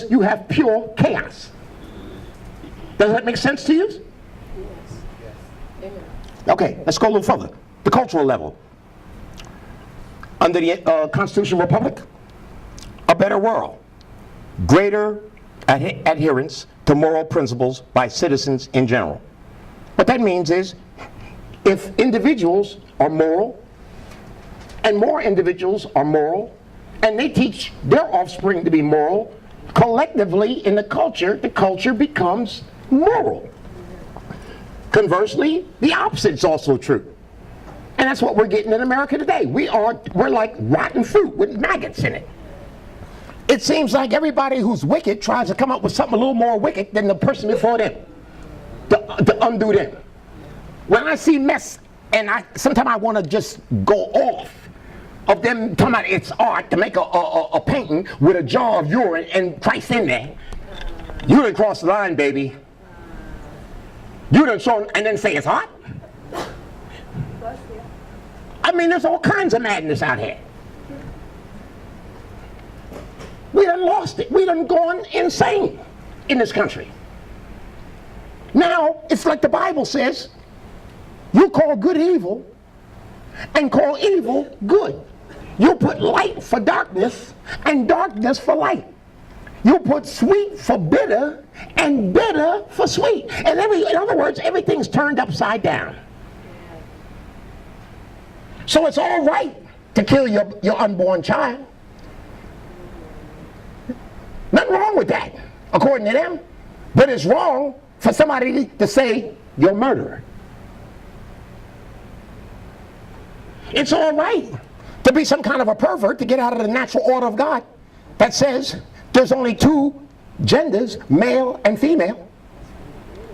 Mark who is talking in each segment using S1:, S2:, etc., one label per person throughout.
S1: you have pure chaos. Does that make sense to you? Okay, let's go a little further. The cultural level. Under the Constitutional Republic, a better world. Greater adherence to moral principles by citizens in general. What that means is, if individuals are moral, and more individuals are moral, and they teach their offspring to be moral, collectively in the culture becomes moral. Conversely, the opposite is also true. And that's what we're getting in America today. We're like rotten fruit with maggots in it. It seems like everybody who's wicked tries to come up with something a little more wicked than the person before them to undo them. When I see mess, and sometimes I want to just go off of them talking about it's art to make a painting with a jar of urine and Christ in there. You done crossed the line, baby. You done shown, and then say it's art? I mean, there's all kinds of madness out here. We done lost it. We done gone insane in this country. Now, it's like the Bible says, you call good evil and call evil good. You put light for darkness and darkness for light. You put sweet for bitter and bitter for sweet. And in other words, everything's turned upside down. So it's all right to kill your unborn child. Nothing wrong with that, according to them. But it's wrong for somebody to say you're a murderer. It's all right to be some kind of a pervert to get out of the natural order of God that says there's only two genders, male and female.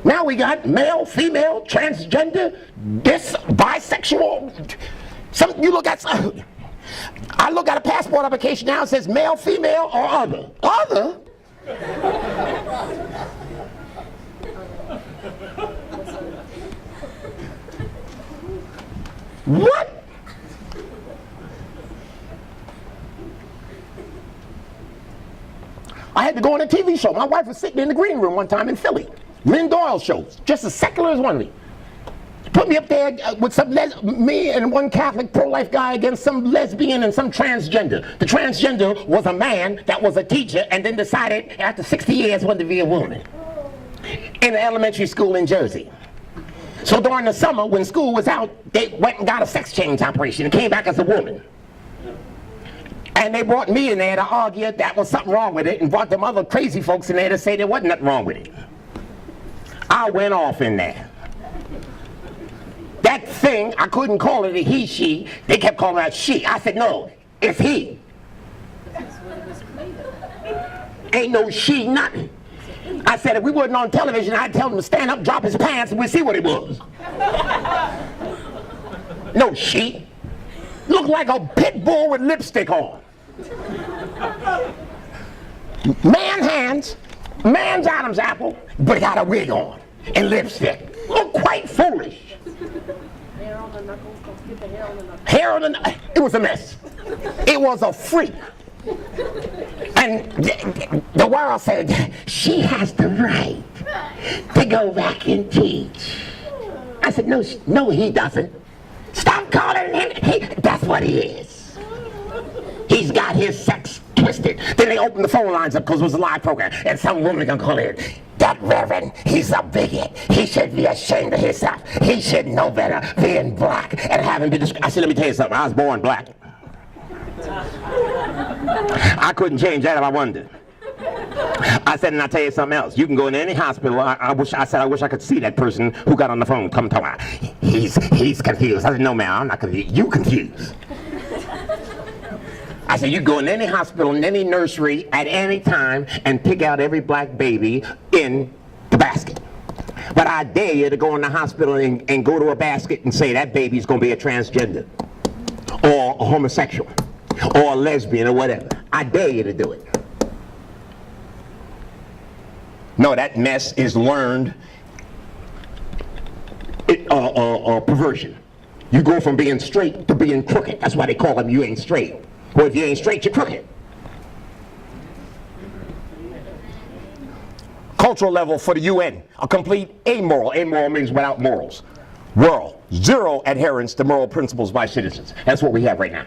S1: Now we got male, female, transgender, bisexual. I look at a passport application now, it says male, female, or other. Other? What? I had to go on a TV show. My wife was sitting in the green room one time in Philly. Lynn Doyle show, just as secular as one of me. Put me up there with me and one Catholic pro-life guy against some lesbian and some transgender. The transgender was a man that was a teacher and then decided after 60 years wanted to be a woman in an elementary school in Jersey. So during the summer when school was out, they went and got a sex change operation and came back as a woman. And they brought me in there to argue that was something wrong with it and brought them other crazy folks in there to say there wasn't nothing wrong with it. I went off in there. That thing, I couldn't call it a he, she. They kept calling it she. I said, no, it's he. Ain't no she, nothing. I said, if we wasn't on television, I'd tell him to stand up, drop his pants, and we'd see what it was. No she. Looked like a pit bull with lipstick on. Man hands, man's Adam's apple, but got a wig on and lipstick. Look quite foolish.
S2: Hair on the knuckles, don't get the hair on the knuckles.
S1: Hair on the it was a mess. It was a freak. And the world said, she has the right to go back and teach. I said, no, he doesn't. Stop calling him, that's what he is. He's got his sex twisted. Then they opened the phone lines up because it was a live program. And some woman can call in. That reverend, he's a bigot. He should be ashamed of himself. He should know better being black and having been I said, let me tell you something. I was born black. I couldn't change that if I wanted to. I said, and I'll tell you something else. You can go in any hospital. I wish I could see that person who got on the phone. Come talk about. He's confused. I said, no, man, I'm not confused. You confused. I said, you go in any hospital, in any nursery, at any time, and pick out every black baby in the basket. But I dare you to go in the hospital and go to a basket and say that baby's going to be a transgender, or a homosexual, or a lesbian, or whatever. I dare you to do it. No, that mess is learned perversion. You go from being straight to being crooked. That's why they call them you ain't straight. Well, if you ain't straight, you're crooked. Cultural level for the UN, a complete amoral. Amoral means without morals. World, zero adherence to moral principles by citizens. That's what we have right now.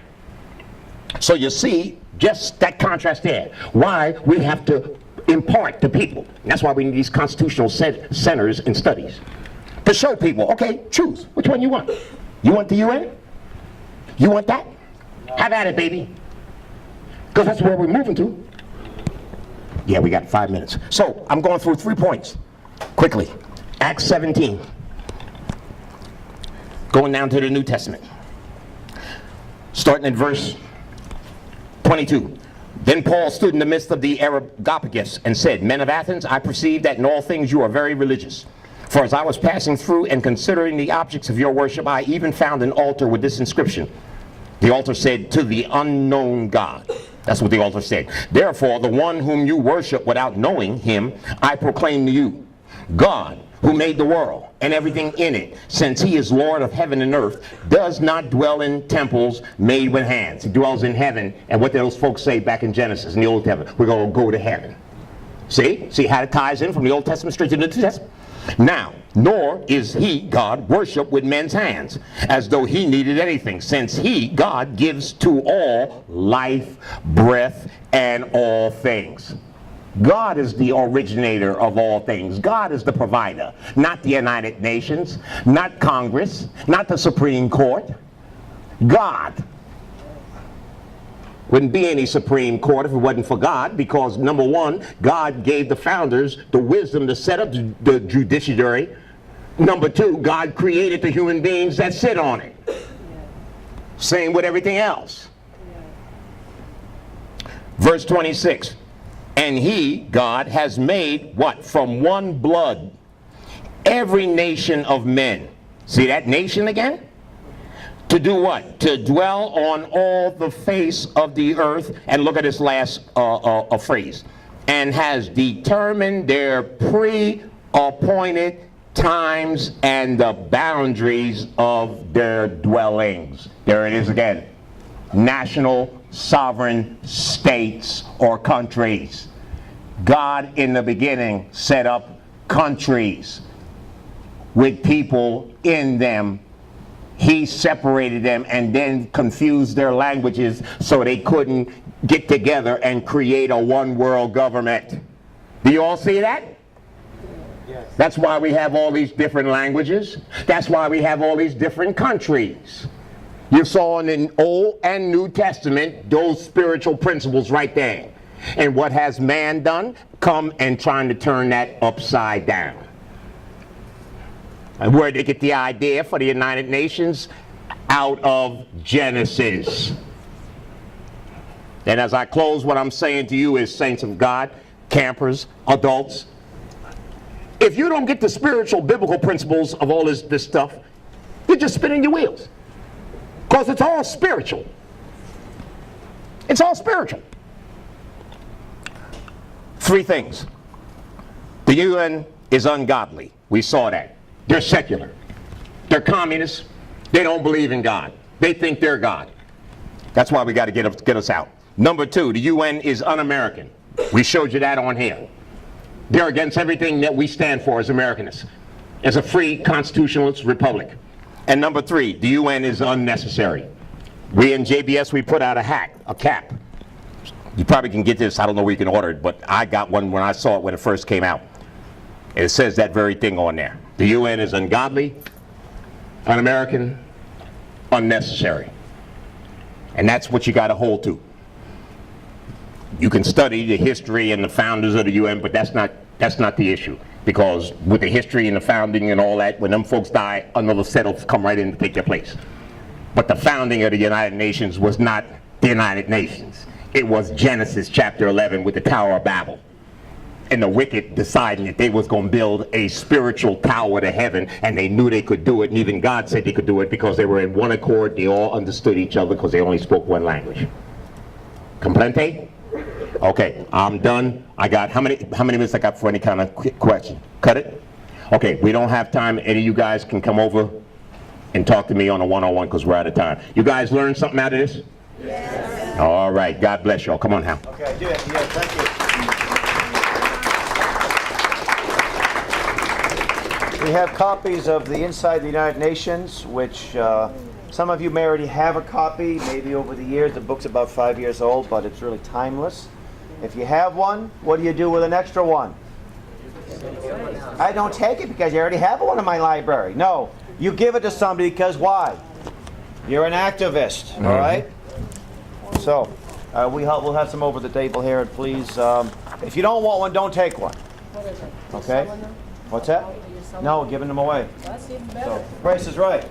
S1: So you see, just that contrast there, why we have to impart to people. That's why we need these constitutional centers and studies. To show people, okay, choose. Which one you want? You want the UN? You want that? Have at it, baby. Because that's where we're moving to. Yeah, we got 5 minutes. So I'm going through 3 points quickly. Acts 17. Going down to the New Testament. Starting at verse 22. Then Paul stood in the midst of the Areopagus and said, Men of Athens, I perceive that in all things you are very religious. For as I was passing through and considering the objects of your worship, I even found an altar with this inscription. The altar said, To the unknown God. That's what the altar said. Therefore, the one whom you worship without knowing him, I proclaim to you, God, who made the world and everything in it, since he is Lord of heaven and earth, does not dwell in temples made with hands. He dwells in heaven. And what did those folks say back in Genesis, in the Old Testament? We're going to go to heaven. See how it ties in from the Old Testament straight to the New Testament? Now, nor is he, God, worshipped with men's hands, as though he needed anything, since he, God, gives to all life, breath, and all things. God is the originator of all things. God is the provider, not the United Nations, not Congress, not the Supreme Court. God. Wouldn't be any Supreme Court if it wasn't for God, because number one, God gave the founders the wisdom to set up the judiciary. Number two, God created the human beings that sit on it. Same with everything else. Verse 26. And he, God, has made what? From one blood every nation of men. See that nation again? To do what? To dwell on all the face of the earth. And look at this last phrase. And has determined their pre-appointed times and the boundaries of their dwellings. There it is again. National sovereign states or countries. God in the beginning set up countries with people in them. He separated them and then confused their languages so they couldn't get together and create a one world government. Do you all see that? Yes. That's why we have all these different languages. That's why we have all these different countries. You saw in the Old and New Testament those spiritual principles right there. And what has man done? Come and trying to turn that upside down. And where did they get the idea for the United Nations? Out of Genesis. And as I close, what I'm saying to you is, saints of God, campers, adults, if you don't get the spiritual biblical principles of all this stuff, you're just spinning your wheels. Because it's all spiritual. It's all spiritual. 3 things. The UN is ungodly. We saw that. They're secular. They're communists. They don't believe in God. They think they're God. That's why we got to get us out. Number 2, the UN is un-American. We showed you that on here. They're against everything that we stand for as Americanists, as a free constitutionalist republic. And number 3, the UN is unnecessary. We in JBS, we put out a cap. You probably can get this, I don't know where you can order it, but I got one when I saw it when it first came out. It says that very thing on there. The UN is ungodly, un-American, unnecessary. And that's what you got to hold to. You can study the history and the founders of the UN, but that's not the issue. Because with the history and the founding and all that, when them folks die, another set will come right in to take their place. But the founding of the United Nations was not the United Nations. It was Genesis chapter 11 with the Tower of Babel. And the wicked deciding that they was going to build a spiritual tower to heaven, and they knew they could do it, and even God said they could do it because they were in one accord. They all understood each other because they only spoke one language. Comprende? Okay, I'm done. I got, how many minutes I got for any kind of quick question? Cut it? Okay, we don't have time. Any of you guys can come over and talk to me on a one-on-one because we're out of time. You guys learned something out of this? Yes. All right, God bless y'all. Come on, Hal.
S3: Okay, yeah, thank you. We have copies of the Inside the United Nations, which some of you may already have a copy. Maybe over the years, the book's about 5 years old, but it's really timeless. If you have one, what do you do with an extra one? I don't take it because you already have one in my library. No, you give it to somebody because why? You're an activist, all right? So, we'll have some over the table here, and please, if you don't want one, don't take one.
S2: What is it?
S3: Okay?
S2: Selling them?
S3: What's that?
S2: Are you selling
S3: No,
S2: them?
S3: giving them away.
S2: That's even
S3: So,
S2: better.
S3: Price is Right.